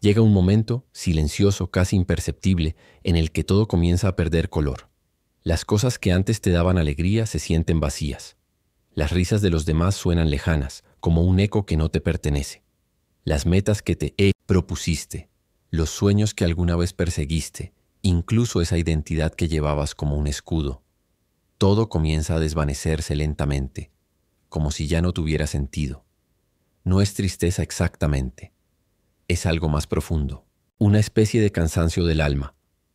Llega un momento, silencioso, casi imperceptible, en el que todo comienza a perder color. Las cosas que antes te daban alegría se sienten vacías. Las risas de los demás suenan lejanas, como un eco que no te pertenece. Las metas que te propusiste, los sueños que alguna vez perseguiste, incluso esa identidad que llevabas como un escudo. Todo comienza a desvanecerse lentamente, como si ya no tuviera sentido. No es tristeza exactamente. Es algo más profundo, una especie de cansancio del alma,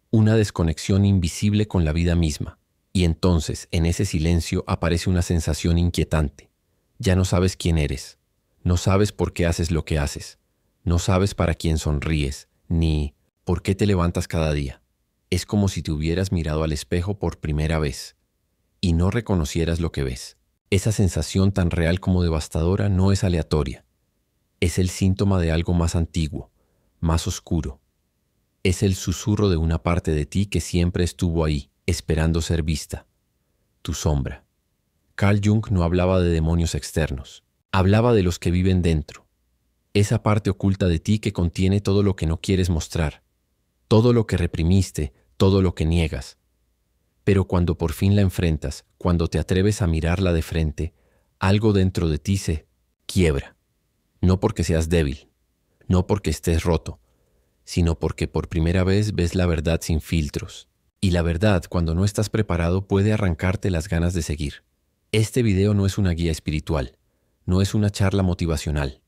una desconexión invisible con la vida misma. Y entonces, en ese silencio, aparece una sensación inquietante. Ya no sabes quién eres, no sabes por qué haces lo que haces, no sabes para quién sonríes, ni por qué te levantas cada día. Es como si te hubieras mirado al espejo por primera vez y no reconocieras lo que ves. Esa sensación tan real como devastadora no es aleatoria. Es el síntoma de algo más antiguo, más oscuro. Es el susurro de una parte de ti que siempre estuvo ahí, esperando ser vista. Tu sombra. Carl Jung no hablaba de demonios externos. Hablaba de los que viven dentro. Esa parte oculta de ti que contiene todo lo que no quieres mostrar. Todo lo que reprimiste, todo lo que niegas. Pero cuando por fin la enfrentas, cuando te atreves a mirarla de frente, algo dentro de ti se quiebra. No porque seas débil, no porque estés roto, sino porque por primera vez ves la verdad sin filtros. Y la verdad, cuando no estás preparado, puede arrancarte las ganas de seguir. Este video no es una guía espiritual, no es una charla motivacional.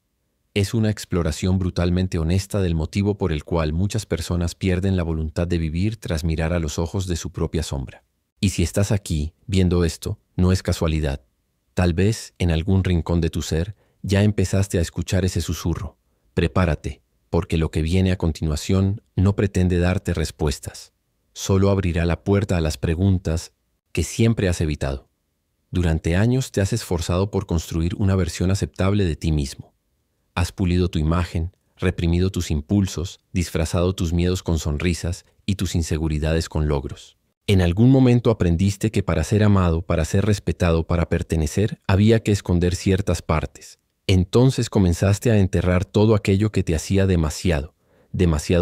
Es una exploración brutalmente honesta del motivo por el cual muchas personas pierden la voluntad de vivir tras mirar a los ojos de su propia sombra. Y si estás aquí, viendo esto, no es casualidad. Tal vez, en algún rincón de tu ser, ya empezaste a escuchar ese susurro. Prepárate, porque lo que viene a continuación no pretende darte respuestas. Solo abrirá la puerta a las preguntas que siempre has evitado. Durante años te has esforzado por construir una versión aceptable de ti mismo. Has pulido tu imagen, reprimido tus impulsos, disfrazado tus miedos con sonrisas y tus inseguridades con logros. En algún momento aprendiste que para ser amado, para ser respetado, para pertenecer, había que esconder ciertas partes. Entonces comenzaste a enterrar todo aquello que te hacía demasiado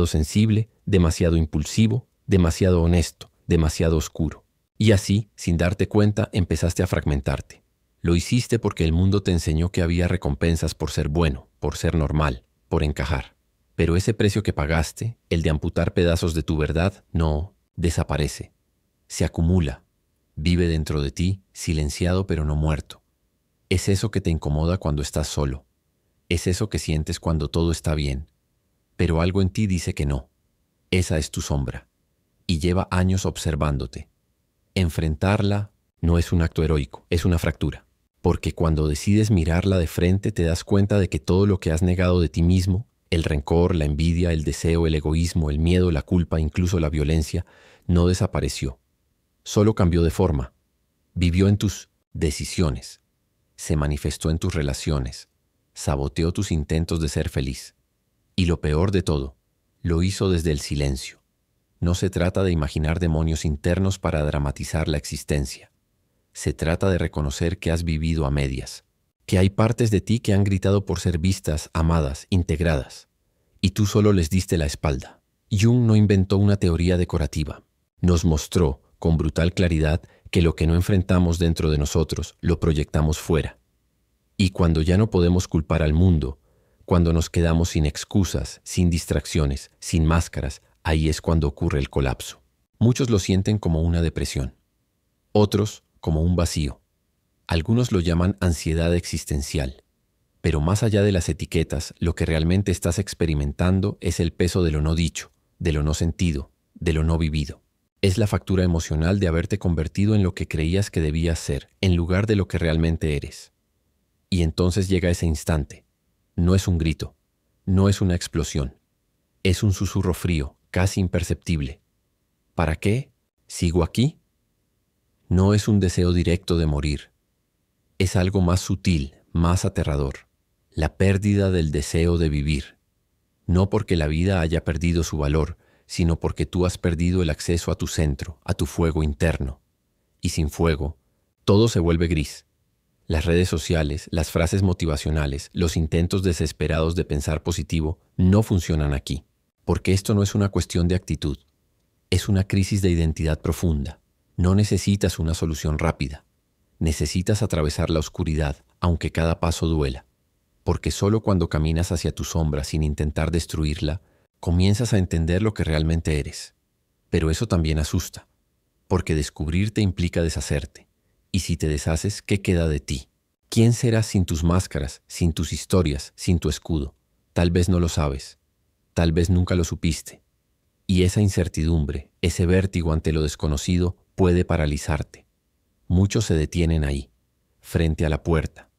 sensible, demasiado impulsivo, demasiado honesto, demasiado oscuro. Y así, sin darte cuenta, empezaste a fragmentarte. Lo hiciste porque el mundo te enseñó que había recompensas por ser bueno, por ser normal, por encajar. Pero ese precio que pagaste, el de amputar pedazos de tu verdad, no desaparece. Se acumula, vive dentro de ti, silenciado pero no muerto. Es eso que te incomoda cuando estás solo. Es eso que sientes cuando todo está bien. Pero algo en ti dice que no. Esa es tu sombra. Y lleva años observándote. Enfrentarla no es un acto heroico, es una fractura. Porque cuando decides mirarla de frente te das cuenta de que todo lo que has negado de ti mismo, el rencor, la envidia, el deseo, el egoísmo, el miedo, la culpa, incluso la violencia, no desapareció. Solo cambió de forma. Vivió en tus decisiones. Se manifestó en tus relaciones. Saboteó tus intentos de ser feliz. Y lo peor de todo, lo hizo desde el silencio. No se trata de imaginar demonios internos para dramatizar la existencia. Se trata de reconocer que has vivido a medias, que hay partes de ti que han gritado por ser vistas, amadas, integradas, y tú solo les diste la espalda. Jung no inventó una teoría decorativa. Nos mostró, con brutal claridad, que lo que no enfrentamos dentro de nosotros, lo proyectamos fuera. Y cuando ya no podemos culpar al mundo, cuando nos quedamos sin excusas, sin distracciones, sin máscaras, ahí es cuando ocurre el colapso. Muchos lo sienten como una depresión. Otros como un vacío. Algunos lo llaman ansiedad existencial. Pero más allá de las etiquetas, lo que realmente estás experimentando es el peso de lo no dicho, de lo no sentido, de lo no vivido. Es la factura emocional de haberte convertido en lo que creías que debías ser, en lugar de lo que realmente eres. Y entonces llega ese instante. No es un grito, no es una explosión. Es un susurro frío, casi imperceptible. ¿Para qué? ¿Sigo aquí? No es un deseo directo de morir. Es algo más sutil, más aterrador. La pérdida del deseo de vivir. No porque la vida haya perdido su valor, sino porque tú has perdido el acceso a tu centro, a tu fuego interno. Y sin fuego, todo se vuelve gris. Las redes sociales, las frases motivacionales, los intentos desesperados de pensar positivo no funcionan aquí, porque esto no es una cuestión de actitud, es una crisis de identidad profunda. No necesitas una solución rápida, necesitas atravesar la oscuridad, aunque cada paso duela, porque solo cuando caminas hacia tu sombra sin intentar destruirla, comienzas a entender lo que realmente eres. Pero eso también asusta, porque descubrirte implica deshacerte. Y si te deshaces, ¿qué queda de ti? ¿Quién serás sin tus máscaras, sin tus historias, sin tu escudo? Tal vez no lo sabes, tal vez nunca lo supiste. Y esa incertidumbre, ese vértigo ante lo desconocido, puede paralizarte. Muchos se detienen ahí, frente a la puerta.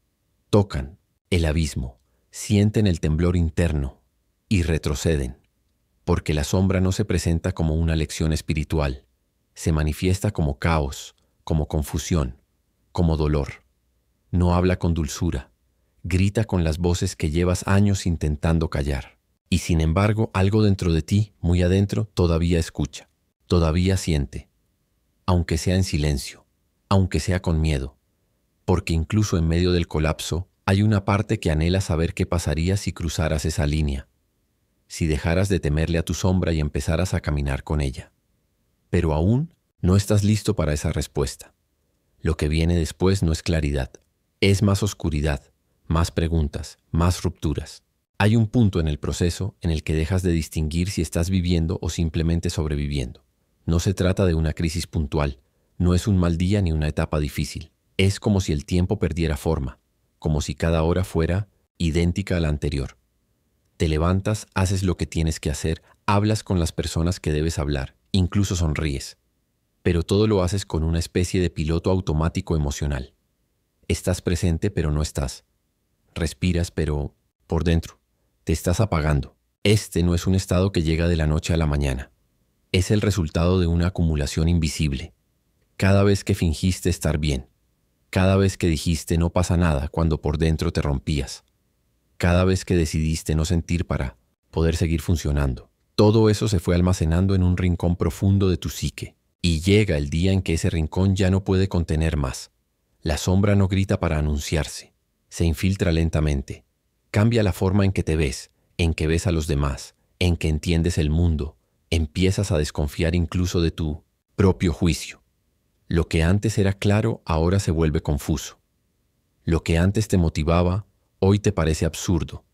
Tocan el abismo, sienten el temblor interno y retroceden. Porque la sombra no se presenta como una lección espiritual, se manifiesta como caos, como confusión, como dolor. No habla con dulzura, grita con las voces que llevas años intentando callar. Y sin embargo, algo dentro de ti, muy adentro, todavía escucha, todavía siente, aunque sea en silencio, aunque sea con miedo, porque incluso en medio del colapso hay una parte que anhela saber qué pasaría si cruzaras esa línea, si dejaras de temerle a tu sombra y empezaras a caminar con ella. Pero aún no estás listo para esa respuesta. Lo que viene después no es claridad, es más oscuridad, más preguntas, más rupturas. Hay un punto en el proceso en el que dejas de distinguir si estás viviendo o simplemente sobreviviendo. No se trata de una crisis puntual, no es un mal día ni una etapa difícil. Es como si el tiempo perdiera forma, como si cada hora fuera idéntica a la anterior. Te levantas, haces lo que tienes que hacer, hablas con las personas que debes hablar, incluso sonríes. Pero todo lo haces con una especie de piloto automático emocional. Estás presente, pero no estás. Respiras, pero por dentro te estás apagando. Este no es un estado que llega de la noche a la mañana. Es el resultado de una acumulación invisible. Cada vez que fingiste estar bien, cada vez que dijiste no pasa nada cuando por dentro te rompías, cada vez que decidiste no sentir para poder seguir funcionando, todo eso se fue almacenando en un rincón profundo de tu psique. Y llega el día en que ese rincón ya no puede contener más. La sombra no grita para anunciarse, se infiltra lentamente. Cambia la forma en que te ves, en que ves a los demás, en que entiendes el mundo. Empiezas a desconfiar incluso de tu propio juicio. Lo que antes era claro ahora se vuelve confuso. Lo que antes te motivaba, hoy te parece absurdo.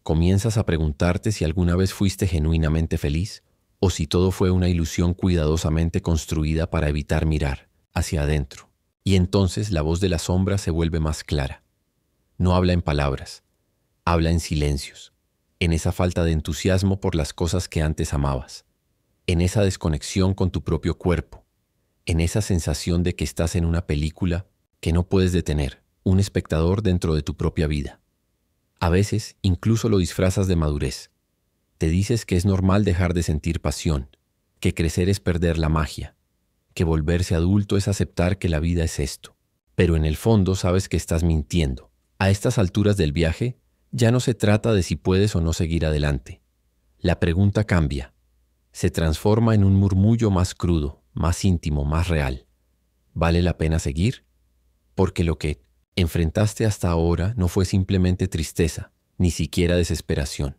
Comienzas a preguntarte si alguna vez fuiste genuinamente feliz o si todo fue una ilusión cuidadosamente construida para evitar mirar hacia adentro. Y entonces la voz de la sombra se vuelve más clara. No habla en palabras, habla en silencios, en esa falta de entusiasmo por las cosas que antes amabas, en esa desconexión con tu propio cuerpo, en esa sensación de que estás en una película que no puedes detener, un espectador dentro de tu propia vida. A veces incluso lo disfrazas de madurez. Te dices que es normal dejar de sentir pasión, que crecer es perder la magia, que volverse adulto es aceptar que la vida es esto. Pero en el fondo sabes que estás mintiendo. A estas alturas del viaje, ya no se trata de si puedes o no seguir adelante. La pregunta cambia. Se transforma en un murmullo más crudo, más íntimo, más real. ¿Vale la pena seguir? Porque lo que enfrentaste hasta ahora no fue simplemente tristeza, ni siquiera desesperación.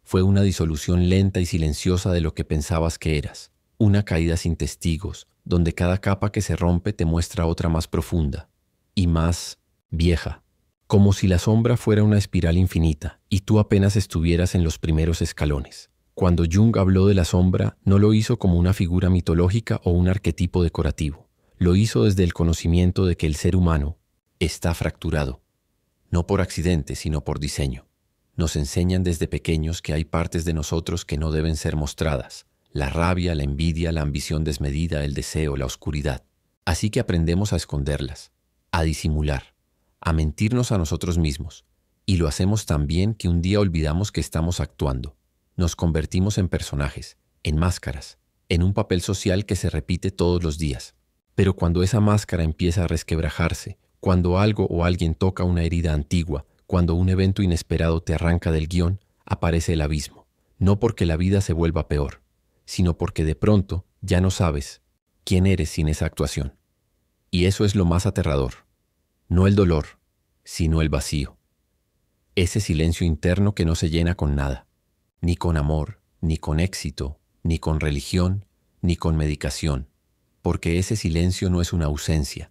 Fue una disolución lenta y silenciosa de lo que pensabas que eras. Una caída sin testigos, donde cada capa que se rompe te muestra otra más profunda y más vieja. Como si la sombra fuera una espiral infinita y tú apenas estuvieras en los primeros escalones. Cuando Jung habló de la sombra, no lo hizo como una figura mitológica o un arquetipo decorativo. Lo hizo desde el conocimiento de que el ser humano está fracturado, no por accidente, sino por diseño. Nos enseñan desde pequeños que hay partes de nosotros que no deben ser mostradas: la rabia, la envidia, la ambición desmedida, el deseo, la oscuridad. Así que aprendemos a esconderlas, a disimular, a mentirnos a nosotros mismos. Y lo hacemos tan bien que un día olvidamos que estamos actuando. Nos convertimos en personajes, en máscaras, en un papel social que se repite todos los días. Pero cuando esa máscara empieza a resquebrajarse, cuando algo o alguien toca una herida antigua, cuando un evento inesperado te arranca del guión, aparece el abismo. No porque la vida se vuelva peor, sino porque de pronto ya no sabes quién eres sin esa actuación. Y eso es lo más aterrador. No el dolor, sino el vacío. Ese silencio interno que no se llena con nada, ni con amor, ni con éxito, ni con religión, ni con medicación, porque ese silencio no es una ausencia,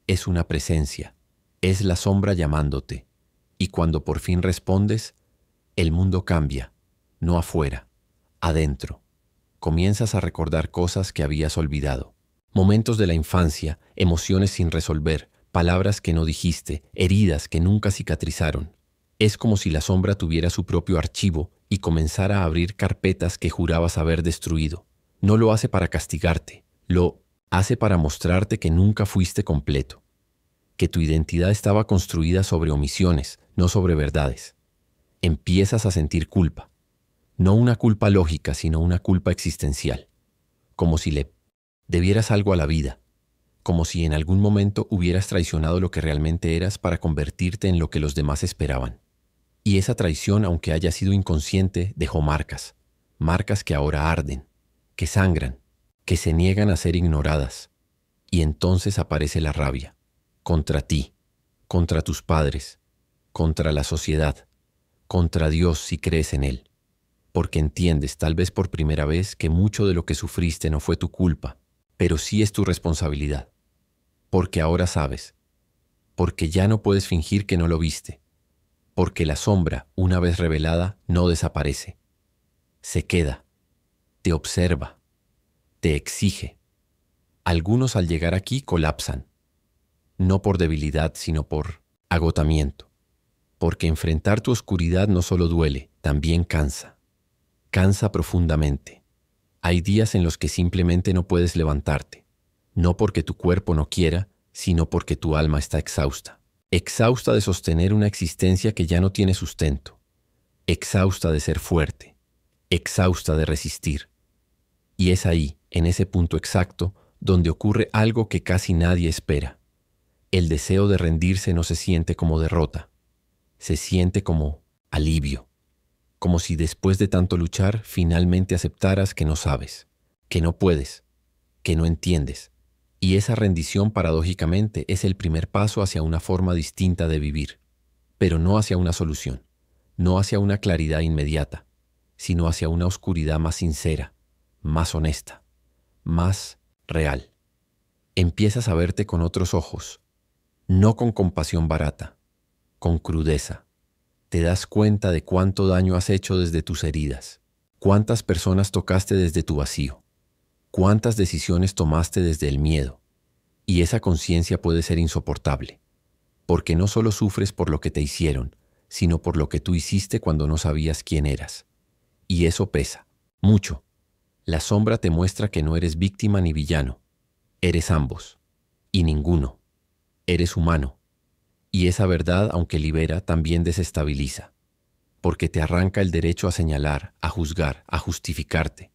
es una presencia, es la sombra llamándote, y cuando por fin respondes, el mundo cambia, no afuera, adentro. Comienzas a recordar cosas que habías olvidado, momentos de la infancia, emociones sin resolver, palabras que no dijiste, heridas que nunca cicatrizaron. Es como si la sombra tuviera su propio archivo y comenzara a abrir carpetas que jurabas haber destruido. No lo hace para castigarte, lo hace para mostrarte que nunca fuiste completo, que tu identidad estaba construida sobre omisiones, no sobre verdades. Empiezas a sentir culpa, no una culpa lógica, sino una culpa existencial, como si le debieras algo a la vida, como si en algún momento hubieras traicionado lo que realmente eras para convertirte en lo que los demás esperaban. Y esa traición, aunque haya sido inconsciente, dejó marcas, marcas que ahora arden, que sangran, que se niegan a ser ignoradas. Y entonces aparece la rabia, contra ti, contra tus padres, contra la sociedad, contra Dios si crees en Él, porque entiendes, tal vez por primera vez, que mucho de lo que sufriste no fue tu culpa, pero sí es tu responsabilidad, porque ahora sabes, porque ya no puedes fingir que no lo viste, porque la sombra, una vez revelada, no desaparece. Se queda, te observa, te exige. Algunos al llegar aquí colapsan, no por debilidad, sino por agotamiento. Porque enfrentar tu oscuridad no solo duele, también cansa. Cansa profundamente. Hay días en los que simplemente no puedes levantarte, no porque tu cuerpo no quiera, sino porque tu alma está exhausta. Exhausta de sostener una existencia que ya no tiene sustento, exhausta de ser fuerte, exhausta de resistir. Y es ahí, en ese punto exacto, donde ocurre algo que casi nadie espera. El deseo de rendirse no se siente como derrota, se siente como alivio, como si después de tanto luchar finalmente aceptaras que no sabes, que no puedes, que no entiendes. Y esa rendición, paradójicamente, es el primer paso hacia una forma distinta de vivir, pero no hacia una solución, no hacia una claridad inmediata, sino hacia una oscuridad más sincera, más honesta, más real. Empiezas a verte con otros ojos, no con compasión barata, con crudeza. Te das cuenta de cuánto daño has hecho desde tus heridas, cuántas personas tocaste desde tu vacío, cuántas decisiones tomaste desde el miedo. Y esa conciencia puede ser insoportable, porque no solo sufres por lo que te hicieron, sino por lo que tú hiciste cuando no sabías quién eras. Y eso pesa, mucho. La sombra te muestra que no eres víctima ni villano, eres ambos, y ninguno. Eres humano. Y esa verdad, aunque libera, también desestabiliza, porque te arranca el derecho a señalar, a juzgar, a justificarte.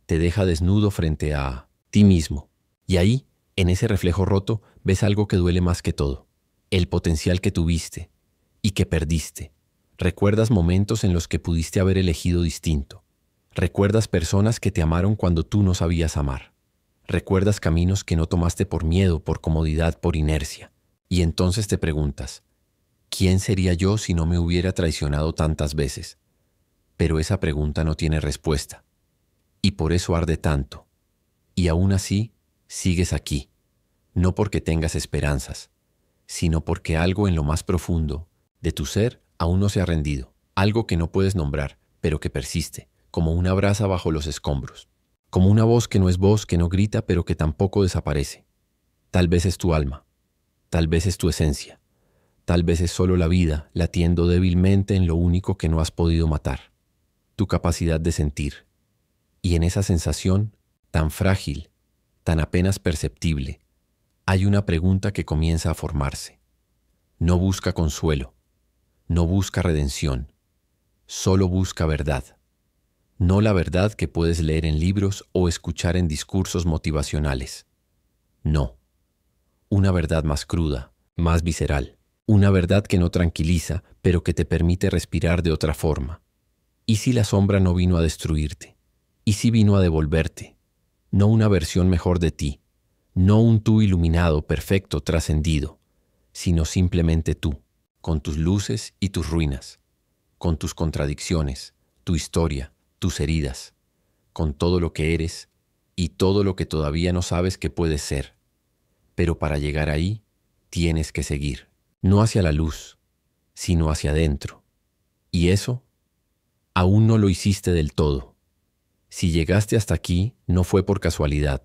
Te deja desnudo frente a ti mismo. Y ahí, en ese reflejo roto, ves algo que duele más que todo. El potencial que tuviste y que perdiste. Recuerdas momentos en los que pudiste haber elegido distinto. Recuerdas personas que te amaron cuando tú no sabías amar. Recuerdas caminos que no tomaste por miedo, por comodidad, por inercia. Y entonces te preguntas, ¿quién sería yo si no me hubiera traicionado tantas veces? Pero esa pregunta no tiene respuesta. Y por eso arde tanto. Y aún así, sigues aquí. No porque tengas esperanzas, sino porque algo en lo más profundo de tu ser aún no se ha rendido. Algo que no puedes nombrar, pero que persiste, como una brasa bajo los escombros. Como una voz, que no grita, pero que tampoco desaparece. Tal vez es tu alma. Tal vez es tu esencia. Tal vez es solo la vida latiendo débilmente en lo único que no has podido matar. Tu capacidad de sentir. Y en esa sensación, tan frágil, tan apenas perceptible, hay una pregunta que comienza a formarse. No busca consuelo, no busca redención, solo busca verdad. No la verdad que puedes leer en libros o escuchar en discursos motivacionales. No, una verdad más cruda, más visceral, una verdad que no tranquiliza, pero que te permite respirar de otra forma. ¿Y si la sombra no vino a destruirte? ¿Y si vino a devolverte? No una versión mejor de ti, no un tú iluminado, perfecto, trascendido, sino simplemente tú. con tus luces y tus ruinas, con tus contradicciones, tu historia, tus heridas, con todo lo que eres y todo lo que todavía no sabes que puedes ser. Pero para llegar ahí, tienes que seguir, no hacia la luz, sino hacia adentro. Y eso, aún no lo hiciste del todo. Si llegaste hasta aquí, no fue por casualidad.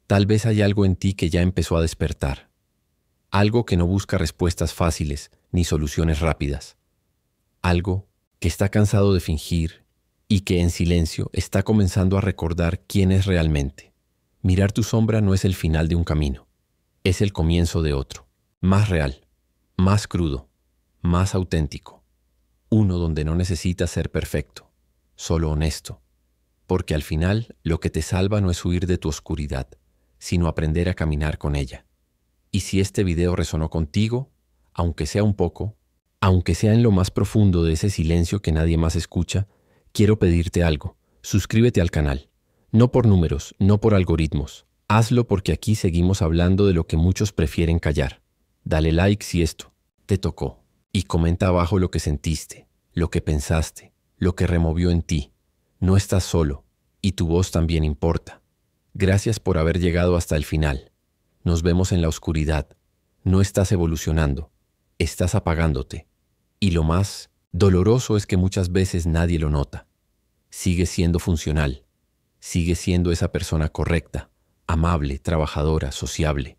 Tal vez hay algo en ti que ya empezó a despertar. Algo que no busca respuestas fáciles ni soluciones rápidas. Algo que está cansado de fingir y que en silencio está comenzando a recordar quién es realmente. Mirar tu sombra no es el final de un camino, es el comienzo de otro, más real, más crudo, más auténtico. Uno donde no necesitas ser perfecto, solo honesto, porque al final lo que te salva no es huir de tu oscuridad, sino aprender a caminar con ella. Y si este video resonó contigo, aunque sea un poco, aunque sea en lo más profundo de ese silencio que nadie más escucha, quiero pedirte algo. Suscríbete al canal. No por números, no por algoritmos. Hazlo porque aquí seguimos hablando de lo que muchos prefieren callar. Dale like si esto te tocó. Y comenta abajo lo que sentiste, lo que pensaste, lo que removió en ti. No estás solo, y tu voz también importa. Gracias por haber llegado hasta el final. Nos vemos en la oscuridad. No estás evolucionando, estás apagándote. Y lo más doloroso es que muchas veces nadie lo nota. Sigues siendo funcional. Sigues siendo esa persona correcta, amable, trabajadora, sociable.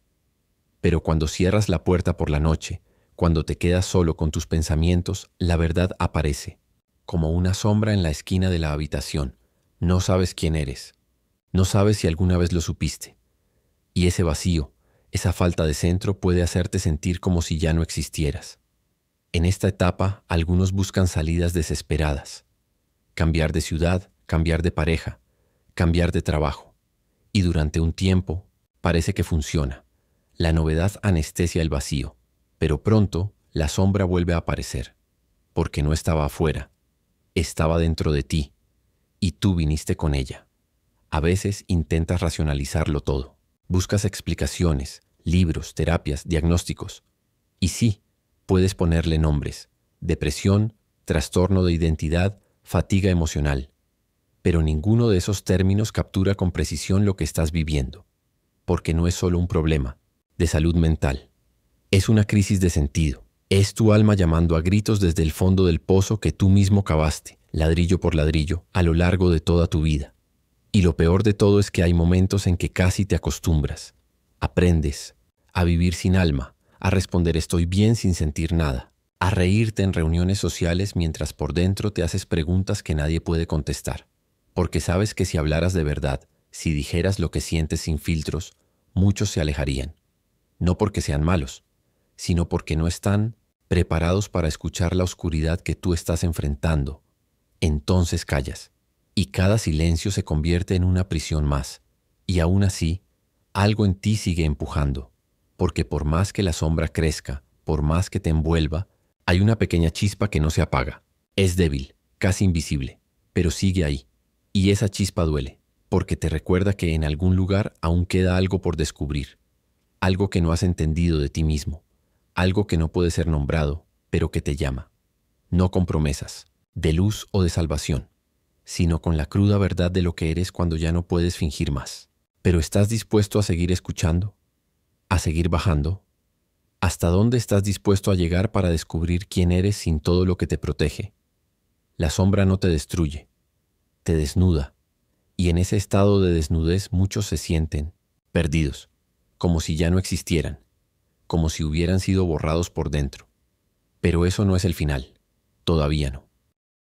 Pero cuando cierras la puerta por la noche, cuando te quedas solo con tus pensamientos, la verdad aparece, como una sombra en la esquina de la habitación. No sabes quién eres. No sabes si alguna vez lo supiste. Y ese vacío, esa falta de centro puede hacerte sentir como si ya no existieras. En esta etapa, algunos buscan salidas desesperadas. Cambiar de ciudad, cambiar de pareja, cambiar de trabajo. Y durante un tiempo, parece que funciona. La novedad anestesia el vacío, pero pronto la sombra vuelve a aparecer, porque no estaba afuera, estaba dentro de ti, y tú viniste con ella. A veces intentas racionalizarlo todo. Buscas explicaciones, libros, terapias, diagnósticos. Y sí, puedes ponerle nombres: depresión, trastorno de identidad, fatiga emocional. Pero ninguno de esos términos captura con precisión lo que estás viviendo, porque no es solo un problema de salud mental. Es una crisis de sentido. Es tu alma llamando a gritos desde el fondo del pozo que tú mismo cavaste, ladrillo por ladrillo, a lo largo de toda tu vida. Y lo peor de todo es que hay momentos en que casi te acostumbras. Aprendes a vivir sin alma, a responder estoy bien sin sentir nada, a reírte en reuniones sociales mientras por dentro te haces preguntas que nadie puede contestar. Porque sabes que si hablaras de verdad, si dijeras lo que sientes sin filtros, muchos se alejarían. No porque sean malos, sino porque no están preparados para escuchar la oscuridad que tú estás enfrentando. Entonces callas, y cada silencio se convierte en una prisión más. Y aún así, algo en ti sigue empujando, porque por más que la sombra crezca, por más que te envuelva, hay una pequeña chispa que no se apaga. Es débil, casi invisible, pero sigue ahí. Y esa chispa duele, porque te recuerda que en algún lugar aún queda algo por descubrir, algo que no has entendido de ti mismo, algo que no puede ser nombrado, pero que te llama. No con promesas, de luz o de salvación, sino con la cruda verdad de lo que eres cuando ya no puedes fingir más. Pero ¿estás dispuesto a seguir escuchando? ¿A seguir bajando? ¿Hasta dónde estás dispuesto a llegar para descubrir quién eres sin todo lo que te protege? La sombra no te destruye, te desnuda, y en ese estado de desnudez muchos se sienten perdidos, como si ya no existieran, como si hubieran sido borrados por dentro. Pero eso no es el final, todavía no.